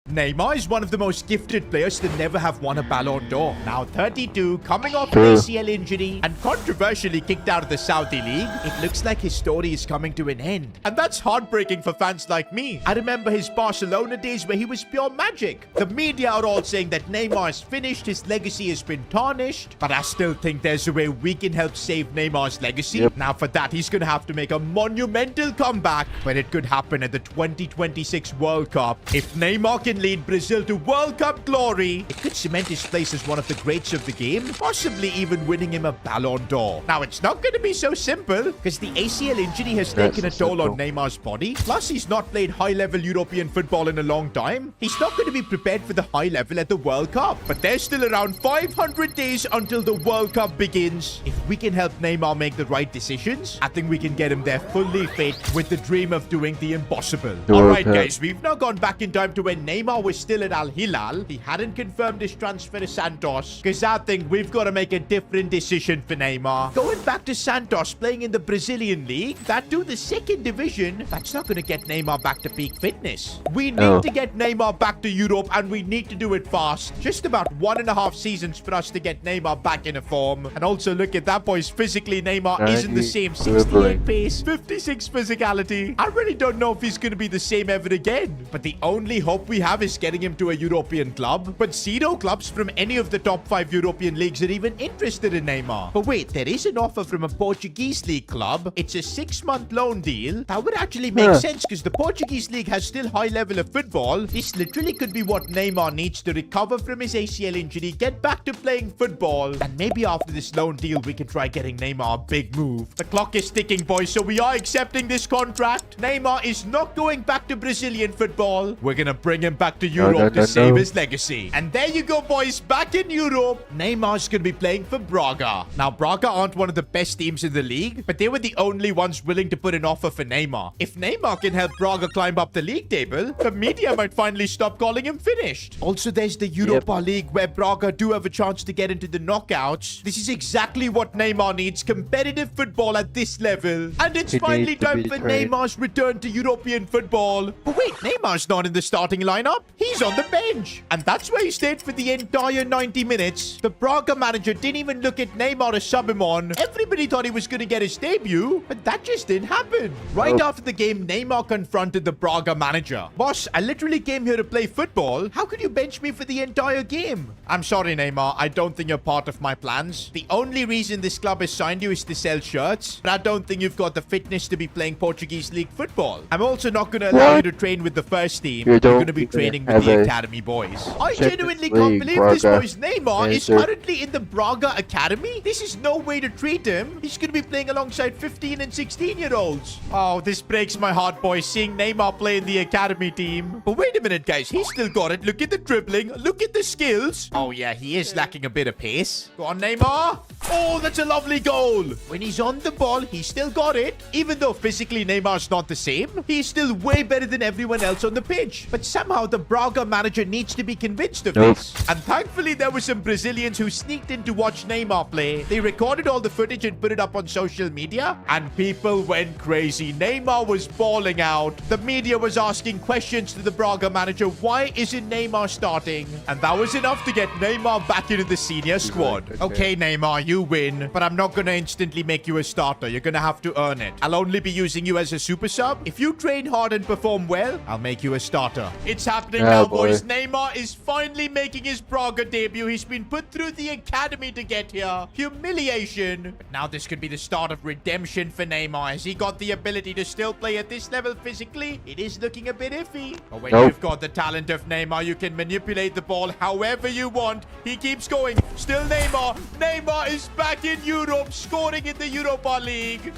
Neymar is one of the most gifted players to never have won a Ballon d'Or. Now 32, coming off an ACL injury and controversially kicked out of the Saudi League, it looks like his story is coming to an end. And that's heartbreaking for fans like me. I remember his Barcelona days where he was pure magic. The media are all saying that Neymar is finished, his legacy has been tarnished, but I still think there's a way we can help save Neymar's legacy. Now for that, he's going to have to make a monumental comeback, but it could happen at the 2026 World Cup. If Neymar can lead Brazil to World Cup glory, it could cement his place as one of the greats of the game, possibly even winning him a Ballon d'Or. Now, it's not going to be so simple, because the ACL injury has taken a toll on Neymar's body. Plus, he's not played high-level European football in a long time. He's not going to be prepared for the high level at the World Cup. But there's still around 500 days until the World Cup begins. If we can help Neymar make the right decisions, I think we can get him there fully fit with the dream of doing the impossible. Alright guys, we've now gone back in time to when Neymar was still at Al Hilal. He hadn't confirmed his transfer to Santos, because I think we've got to make a different decision for Neymar. Going back to Santos, playing in the Brazilian league, that to the second division, that's not going to get Neymar back to peak fitness. We need to get Neymar back to Europe, and we need to do it fast. Just about 1.5 seasons for us to get Neymar back in a form. And also look at that, boys. Physically, Neymar isn't the same. 68 pace, 56 physicality. I really don't know if he's going to be the same ever again. But the only hope we have is getting him to a European club. But zero clubs from any of the top 5 European leagues are even interested in Neymar. But wait, there is an offer from a Portuguese league club. It's a 6-month loan deal. That would actually make sense, because the Portuguese league has still high level of football. This literally could be what Neymar needs to recover from his ACL injury, get back to playing football. And maybe after this loan deal, we can try getting Neymar a big move. The clock is ticking, boys, so we are accepting this contract. Neymar is not going back to Brazilian football. We're gonna bring him back to Europe to save his legacy. And there you go, boys, back in Europe. Neymar's gonna be playing for Braga. Now, Braga aren't one of the best teams in the league, but they were the only ones willing to put an offer for Neymar. If Neymar can help Braga climb up the league table, the media might finally stop calling him finished. Also, there's the Europa League, where Braga do have a chance to get into the knockouts. This is exactly what Neymar needs, competitive football at this level. And it's finally time for Neymar's return to European football. But wait, Neymar's not in the starting lineup. He's on the bench. And that's where he stayed for the entire 90 minutes. The Braga manager didn't even look at Neymar to sub him on. Everybody thought he was going to get his debut, but that just didn't happen. Right after the game, Neymar confronted the Braga manager. Boss, I literally came here to play football. How could you bench me for the entire game? I'm sorry, Neymar. I don't think you're part of my plans. The only reason this club has signed you is to sell shirts, but I don't think you've got the fitness to be playing Portuguese league football. I'm also not going to allow you to train with the first team. You're going to be training with the academy boys. I genuinely can't believe this, boys. Neymar is currently in the Braga academy. This is no way to treat him. He's going to be playing alongside 15 and 16-year-olds. Oh, this breaks my heart, boys, seeing Neymar play in the academy team. But wait a minute, guys. He's still got it. Look at the dribbling. Look at the skills. Oh, yeah, he is lacking a bit of pace. Go on, Neymar. Oh, that's a lovely goal. When he's on the ball, he's still got it. Even though physically Neymar's not the same, he's still way better than everyone else on the pitch. But somehow the Braga manager needs to be convinced of this. And thankfully, there were some Brazilians who sneaked in to watch Neymar play. They recorded all the footage and put it up on social media, and people went crazy. Neymar was balling out. The media was asking questions to the Braga manager. Why isn't Neymar starting? And that was enough to get Neymar back into the senior squad. Okay, Neymar, you win, but I'm not going to instantly make you a starter. You're going to have to earn it. I'll only be using you as a super sub. If you train hard and perform well, I'll make you a starter. It's happening now, boys. Neymar is finally making his Braga debut. He's been put through the academy to get here. Humiliation. But now this could be the start of redemption for Neymar. Has he got the ability to still play at this level physically? It is looking a bit iffy. But when you've got the talent of Neymar, you can manipulate the ball however you want. He keeps going. Still Neymar. Neymar is back in Europe, scoring in the Europa League.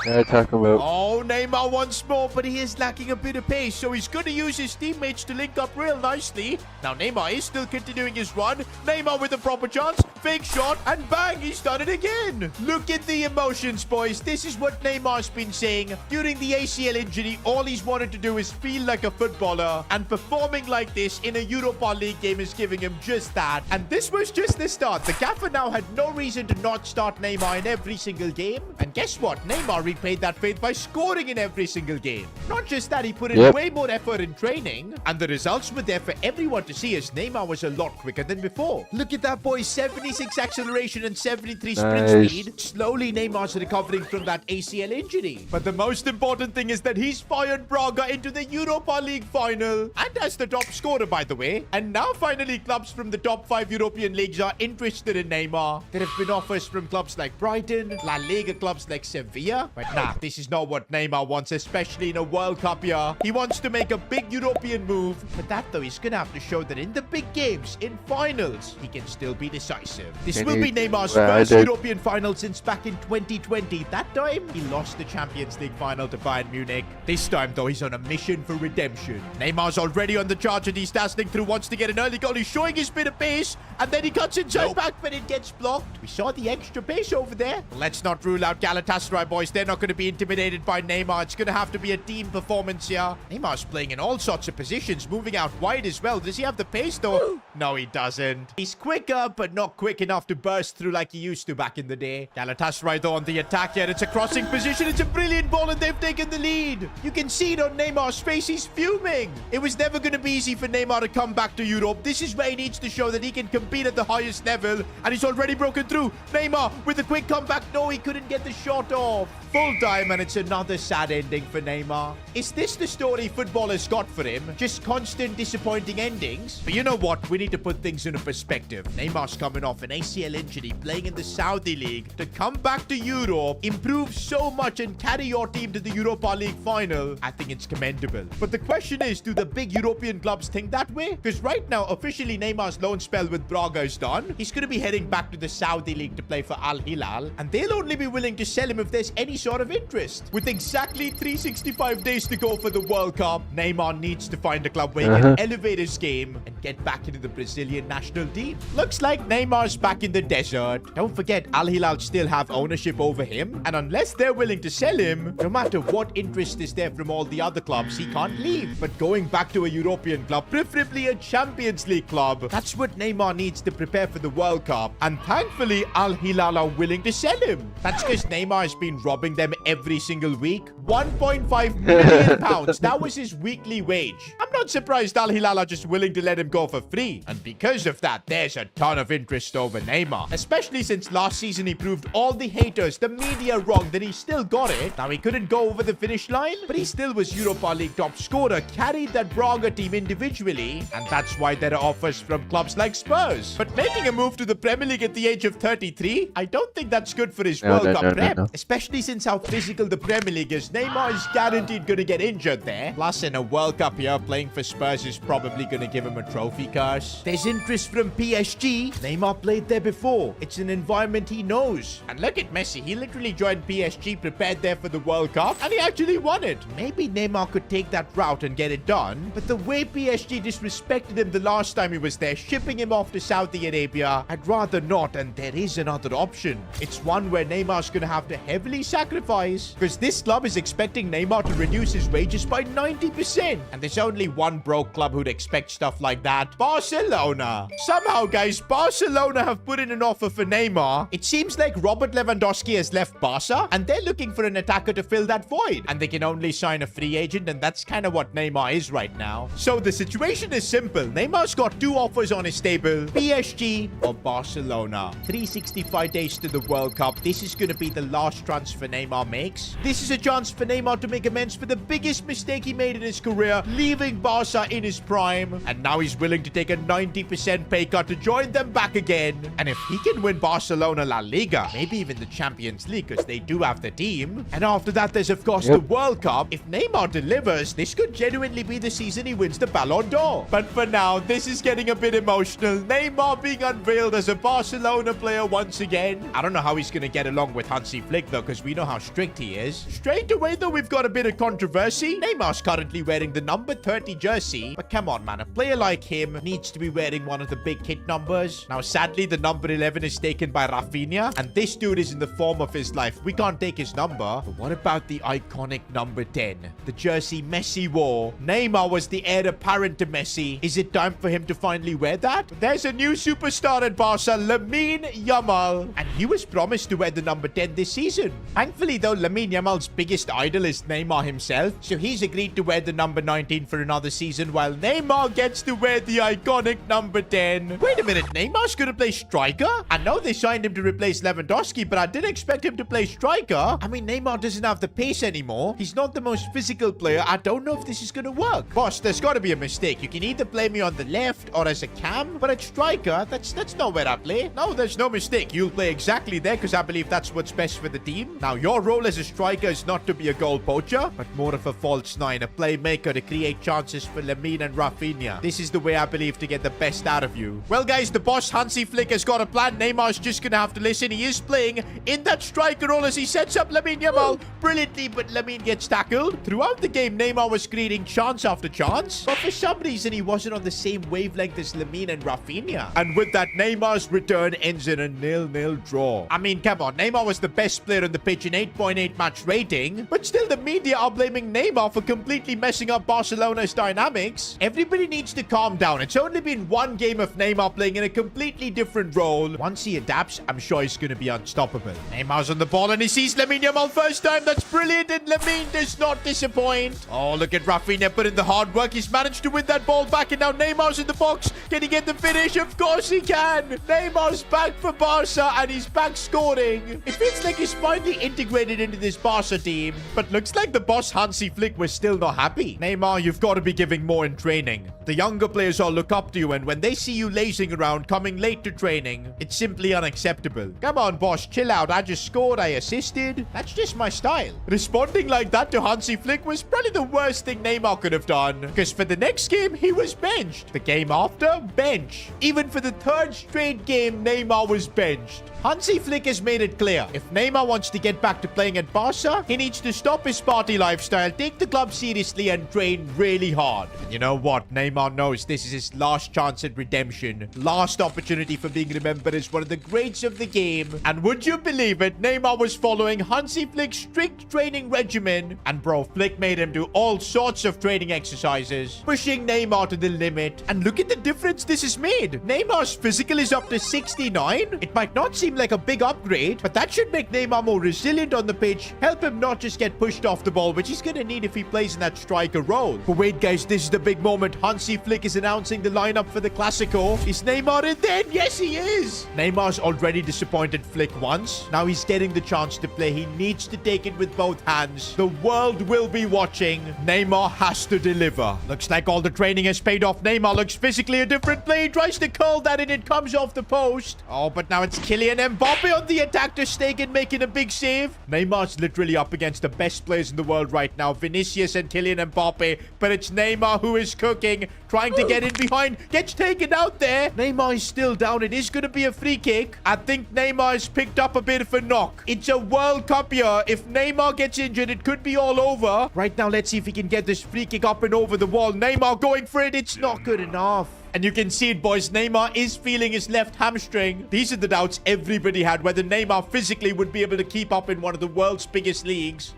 Attack him out. Oh, Neymar once more, but he is lacking a bit of pace, so he's going to use his teammates to link up real nicely. Now, Neymar is still continuing his run. Neymar with a proper chance. Fake shot, and bang, he's done it again. Look at the emotions, boys. This is what Neymar's been saying. During the ACL injury, all he's wanted to do is feel like a footballer, and performing like this in a Europa League game is giving him just that. And this was just the start. The gaffer now had no reason to not start Neymar in every single game. And guess what? Neymar Neymar repaid that faith by scoring in every single game. Not just that, he put in way more effort in training, and the results were there for everyone to see as Neymar was a lot quicker than before. Look at that boy, 76 acceleration and 73 sprint speed. Slowly, Neymar's recovering from that ACL injury. But the most important thing is that he's fired Braga into the Europa League final, and as the top scorer, by the way. And now finally clubs from the top 5 European leagues are interested in Neymar. There have been offers from clubs like Brighton, La Liga clubs like Sevilla. But nah, this is not what Neymar wants, especially in a World Cup year. He wants to make a big European move. For that though, he's gonna have to show that in the big games, in finals, he can still be decisive. This will be Neymar's first European final since back in 2020. That time, he lost the Champions League final to Bayern Munich. This time though, he's on a mission for redemption. Neymar's already on the charge and he's dazzling through, wants to get an early goal. He's showing his bit of pace, and then he cuts inside back, but it gets blocked. We saw the extra pace over there. Let's not rule out Galatasaray, boys. They're not going to be intimidated by Neymar. It's going to have to be a team performance here. Neymar's playing in all sorts of positions, moving out wide as well. Does he have the pace though? No, he doesn't. He's quicker, but not quick enough to burst through like he used to back in the day. Galatasaray though on the attack here. It's a crossing position. It's a brilliant ball and they've taken the lead. You can see it on Neymar's face. He's fuming. It was never going to be easy for Neymar to come back to Europe. This is where he needs to show that he can compete at the highest level, and he's already broken through. Neymar with a quick comeback. No, he couldn't get the shot off. Full time, and it's another sad ending for Neymar. Is this the story football has got for him? Just constant disappointing endings? But you know what? We need to put things into perspective. Neymar's coming off an ACL injury, playing in the Saudi League. To come back to Europe, improve so much, and carry your team to the Europa League final, I think it's commendable. But the question is, do the big European clubs think that way? Because right now, officially, Neymar's loan spell with Braga is done. He's going to be heading back to the Saudi League to play for Al Hilal, and they'll only be willing to sell him if there's any sort of interest. With exactly 365 days to go for the World Cup, Neymar needs to find a club where he can elevate his game and get back into the Brazilian national team. Looks like Neymar's back in the desert. Don't forget, Al Hilal still have ownership over him, and unless they're willing to sell him, no matter what interest is there from all the other clubs, he can't leave. But going back to a European club, preferably a Champions League club, that's what Neymar needs to prepare for the World Cup. And thankfully, Al Hilal are willing to sell him. That's because Neymar has been robbing them every single week. 1.5 million pounds. That was his weekly wage. I'm not surprised Al Hilal are just willing to let him go for free. And because of that, there's a ton of interest over Neymar. Especially since last season he proved all the haters, the media wrong, that he still got it. Now he couldn't go over the finish line, but he still was Europa League top scorer, carried that Braga team individually, and that's why there are offers from clubs like Spurs. But making a move to the Premier League at the age of 33, I don't think that's good for his World Cup prep. Especially since how physical the Premier League is. Neymar is guaranteed going to get injured there. Plus, in a World Cup here, playing for Spurs is probably going to give him a trophy curse. There's interest from PSG. Neymar played there before. It's an environment he knows. And look at Messi. He literally joined PSG, prepared there for the World Cup, and he actually won it. Maybe Neymar could take that route and get it done, but the way PSG disrespected him the last time he was there, shipping him off to Saudi Arabia, I'd rather not, and there is another option. It's one where Neymar's going to have to heavily sacrifice, because this club is expecting Neymar to reduce his wages by 90%. And there's only one broke club who'd expect stuff like that: Barcelona. Somehow, guys, Barcelona have put in an offer for Neymar. It seems like Robert Lewandowski has left Barca, and they're looking for an attacker to fill that void. And they can only sign a free agent, and that's kind of what Neymar is right now. So the situation is simple. Neymar's got two offers on his table: PSG or Barcelona. 365 days to the World Cup. This is going to be the last transfer Neymar makes. This is a chance for Neymar to make amends for the biggest mistake he made in his career, leaving Barca in his prime. And now he's willing to take a 90% pay cut to join them back again. And if he can win Barcelona La Liga, maybe even the Champions League, because they do have the team. And after that, there's of course the World Cup. If Neymar delivers, this could genuinely be the season he wins the Ballon d'Or. But for now, this is getting a bit emotional. Neymar being unveiled as a Barcelona player once again. I don't know how he's going to get along with Hansi Flick though, because we know how strict he is. Straight away, way, though, we've got a bit of controversy. Neymar's currently wearing the number 30 jersey. But come on, man. A player like him needs to be wearing one of the big hit numbers. Now, sadly, the number 11 is taken by Rafinha. And this dude is in the form of his life. We can't take his number. But what about the iconic number 10? The jersey Messi wore. Neymar was the heir apparent to Messi. Is it time for him to finally wear that? There's a new superstar at Barca, Lamine Yamal. And he was promised to wear the number 10 this season. Thankfully, though, Lamine Yamal's biggest idol is Neymar himself. So he's agreed to wear the number 19 for another season, while Neymar gets to wear the iconic number 10. Wait a minute, Neymar's gonna play striker? I know they signed him to replace Lewandowski, but I didn't expect him to play striker. I mean, Neymar doesn't have the pace anymore. He's not the most physical player. I don't know if this is gonna work. Boss, there's gotta be a mistake. You can either play me on the left or as a cam, but at striker, that's not where I play. No, there's no mistake. You'll play exactly there because I believe that's what's best for the team. Now, your role as a striker is not to be a goal poacher, but more of a false nine, a playmaker to create chances for Lamine and Rafinha. This is the way I believe to get the best out of you. Well, guys, the boss Hansi Flick has got a plan. Neymar's just gonna have to listen. He is playing in that striker role as he sets up Lamine Yamal brilliantly, but Lamine gets tackled. Throughout the game, Neymar was creating chance after chance, but for some reason, he wasn't on the same wavelength as Lamine and Rafinha. And with that, Neymar's return ends in a 0-0 draw. I mean, come on, Neymar was the best player on the pitch in 8.8 match rating, but still the media are blaming Neymar for completely messing up Barcelona's dynamics. Everybody needs to calm down. It's only been one game of Neymar playing in a completely different role. Once he adapts, I'm sure he's going to be unstoppable. Neymar's on the ball and he sees Lamine Yamal first time. That's brilliant, and Lamine does not disappoint. Oh, look at Rafinha put in the hard work. He's managed to win that ball back, and now Neymar's in the box. Can he get the finish? Of course he can. Neymar's back for Barca, and he's back scoring. It feels like he's finally integrated into this Barca team, but looks like the boss Hansi Flick was still not happy. Neymar, you've got to be giving more in training. The younger players all look up to you, and when they see you lazing around, coming late to training, it's simply unacceptable. Come on, boss, chill out. I just scored, I assisted. That's just my style. Responding like that to Hansi Flick was probably the worst thing Neymar could have done, because for the next game, he was benched. The game after, bench. Even for the third straight game, Neymar was benched. Hansi Flick has made it clear. If Neymar wants to get back to playing at Barca, he needs to stop his party lifestyle, take the club seriously, and train really hard. And you know what? Neymar knows this is his last chance at redemption. Last opportunity for being remembered as one of the greats of the game. And would you believe it? Neymar was following Hansi Flick's strict training regimen. And bro, Flick made him do all sorts of training exercises, pushing Neymar to the limit. And look at the difference this has made. Neymar's physical is up to 69. It might not seem like a big upgrade, but that should make Neymar more resilient on the pitch, help him not just get pushed off the ball, which he's gonna need if he plays in that striker role. But wait, guys, this is the big moment. Hansi Flick is announcing the lineup for the Clásico. Is Neymar in there? Yes, he is. Neymar's already disappointed Flick once. Now he's getting the chance to play. He needs to take it with both hands. The world will be watching. Neymar has to deliver. Looks like all the training has paid off. Neymar looks physically a different player. He tries to curl that and it comes off the post. Oh, but now it's Kylian Mbappe on the attack to stake and making a big save. Neymar's literally up against the best players in the world right now, Vinicius and Kylian Mbappe, but it's Neymar who is cooking, trying to get in behind, gets taken out there. Neymar is still down. It is going to be a free kick. I think Neymar has picked up a bit of a knock. It's a World Cup year. If Neymar gets injured, it could be all over. Right now, let's see if he can get this free kick up and over the wall. Neymar going for it. It's not good enough. And you can see it, boys. Neymar is feeling his left hamstring. These are the doubts everybody had, whether Neymar physically would be able to keep up in one of the world's biggest leagues.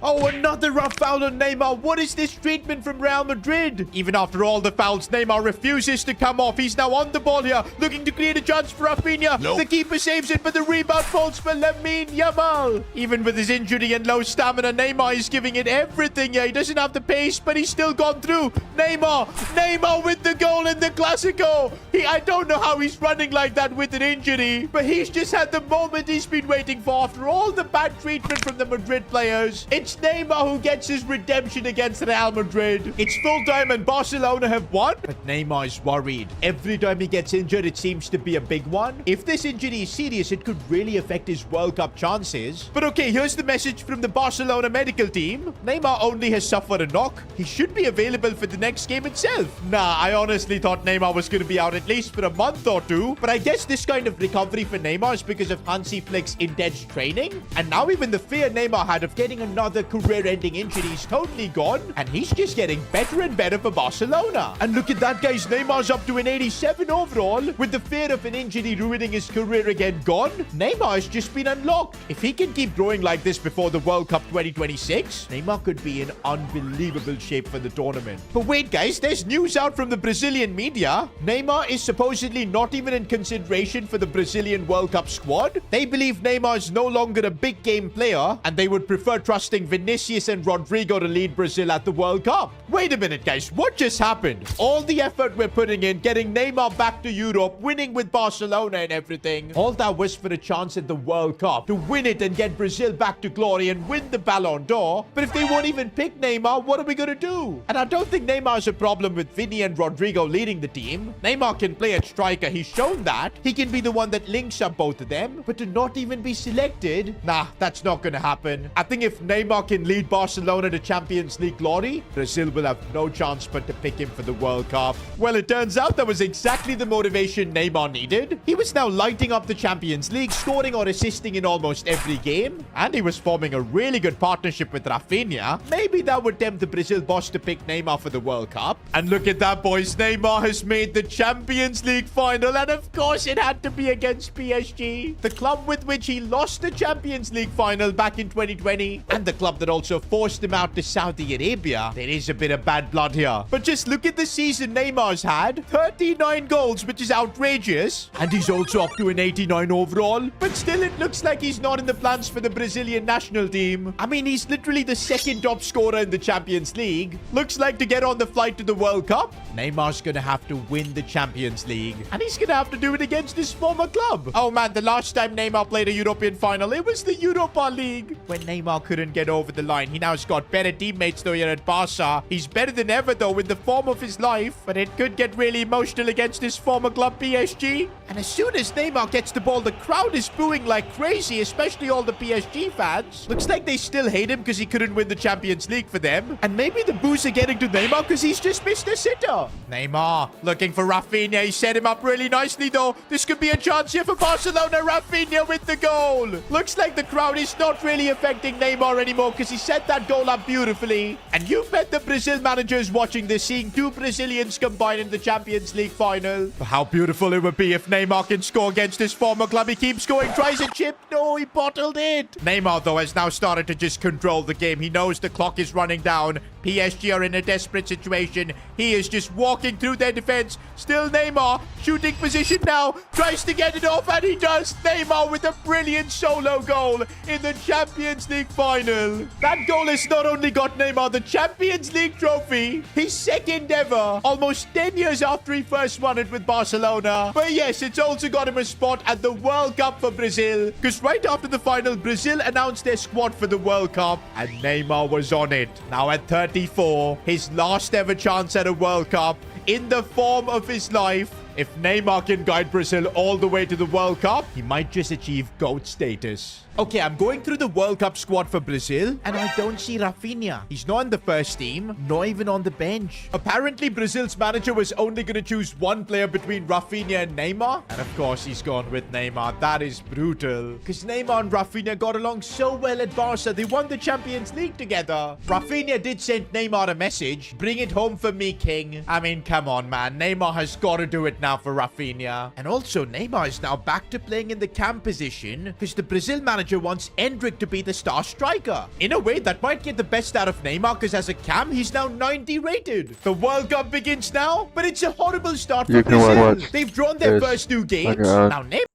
Oh, another rough foul on Neymar. What is this treatment from Real Madrid? Even after all the fouls, Neymar refuses to come off. He's now on the ball here, looking to create a chance for Rafinha. Nope. The keeper saves it, but the rebound falls for Lamine Yamal. Even with his injury and low stamina, Neymar is giving it everything here. He doesn't have the pace, but he's still gone through. Neymar with the goal in the Clásico. I don't know how he's running like that with an injury, but he's just had the moment he's been waiting for after all the bad treatment from the Madrid players. It's Neymar who gets his redemption against Real Madrid. It's full time and Barcelona have won, but Neymar is worried. Every time he gets injured, it seems to be a big one. If this injury is serious, it could really affect his World Cup chances. But okay, here's the message from the Barcelona medical team. Neymar only has suffered a knock. He should be available for the next game itself. Nah, I honestly thought Neymar was going to be out at least for a month or two. But I guess this kind of recovery for Neymar is because of Hansi Flick's intense training. And now even the fear Neymar had of getting another another career-ending injury. He's totally gone, and he's just getting better and better for Barcelona. And look at that, guys. Neymar's up to an 87 overall. With the fear of an injury ruining his career again gone, Neymar has just been unlocked. If he can keep growing like this before the World Cup 2026, Neymar could be in unbelievable shape for the tournament. But wait, guys, there's news out from the Brazilian media. Neymar is supposedly not even in consideration for the Brazilian World Cup squad. They believe Neymar is no longer a big game player, and they would prefer trusting Vinicius and Rodrigo to lead Brazil at the World Cup. Wait a minute, guys. What just happened? All the effort we're putting in, getting Neymar back to Europe, winning with Barcelona and everything, all that was for a chance at the World Cup to win it and get Brazil back to glory and win the Ballon d'Or. But if they won't even pick Neymar, what are we going to do? And I don't think Neymar has a problem with Vinny and Rodrigo leading the team. Neymar can play at striker. He's shown that. He can be the one that links up both of them. But to not even be selected, nah, that's not going to happen. I think if Neymar can lead Barcelona to Champions League glory, Brazil will have no chance but to pick him for the World Cup. Well, it turns out that was exactly the motivation Neymar needed. He was now lighting up the Champions League, scoring or assisting in almost every game, and he was forming a really good partnership with Rafinha. Maybe that would tempt the Brazil boss to pick Neymar for the World Cup. And look at that, boys. Neymar has made the Champions League final, and of course it had to be against PSG, the club with which he lost the Champions League final back in 2020, and the club that also forced him out to Saudi Arabia. There is a bit of bad blood here. But just look at the season Neymar's had. 39 goals, which is outrageous. And he's also up to an 89 overall. But still, it looks like he's not in the plans for the Brazilian national team. I mean, he's literally the second top scorer in the Champions League. Looks like to get on the flight to the World Cup, Neymar's going to have to win the Champions League. And he's going to have to do it against his former club. Oh, man, the last time Neymar played a European final, it was the Europa League, when Neymar couldn't get over the line. He now's got better teammates, though, here at Barca. He's better than ever, though, in the form of his life. But it could get really emotional against his former club, PSG. And as soon as Neymar gets the ball, the crowd is booing like crazy, especially all the PSG fans. Looks like they still hate him because he couldn't win the Champions League for them. And maybe the boos are getting to Neymar because he's just missed a sitter. Neymar looking for Rafinha. He set him up really nicely, though. This could be a chance here for Barcelona. Rafinha with the goal. Looks like the crowd is not really affecting Neymar anymore because he set that goal up beautifully. And you bet the Brazil manager is watching this, seeing two Brazilians combine in the Champions League final. But how beautiful it would be if Neymar can score against his former club. He keeps going, tries a chip. No, he bottled it. Neymar, though, has now started to just control the game. He knows the clock is running down. PSG are in a desperate situation. He is just walking through their defense. Still Neymar, shooting position now. Tries to get it off, and he does. Neymar with a brilliant solo goal in the Champions League final. That goal has not only got Neymar the Champions League trophy, his second ever, almost 10 years after he first won it with Barcelona. But yes, it's also got him a spot at the World Cup for Brazil, because right after the final, Brazil announced their squad for the World Cup, and Neymar was on it. Now at 34, his last ever chance at a World Cup, in the form of his life. If Neymar can guide Brazil all the way to the World Cup, he might just achieve GOAT status. Okay, I'm going through the World Cup squad for Brazil, and I don't see Rafinha. He's not in the first team, nor even on the bench. Apparently, Brazil's manager was only going to choose one player between Rafinha and Neymar. And of course, he's gone with Neymar. That is brutal. Because Neymar and Rafinha got along so well at Barca. They won the Champions League together. Rafinha did send Neymar a message. Bring it home for me, king. I mean, come on, man. Neymar has got to do it now for Rafinha. And also, Neymar is now back to playing in the cam position because the Brazil manager wants Endrick to be the star striker. In a way, that might get the best out of Neymar because as a cam, he's now 90 rated. The World Cup begins now, but it's a horrible start for Brazil. They've drawn their first two games. Now, Neymar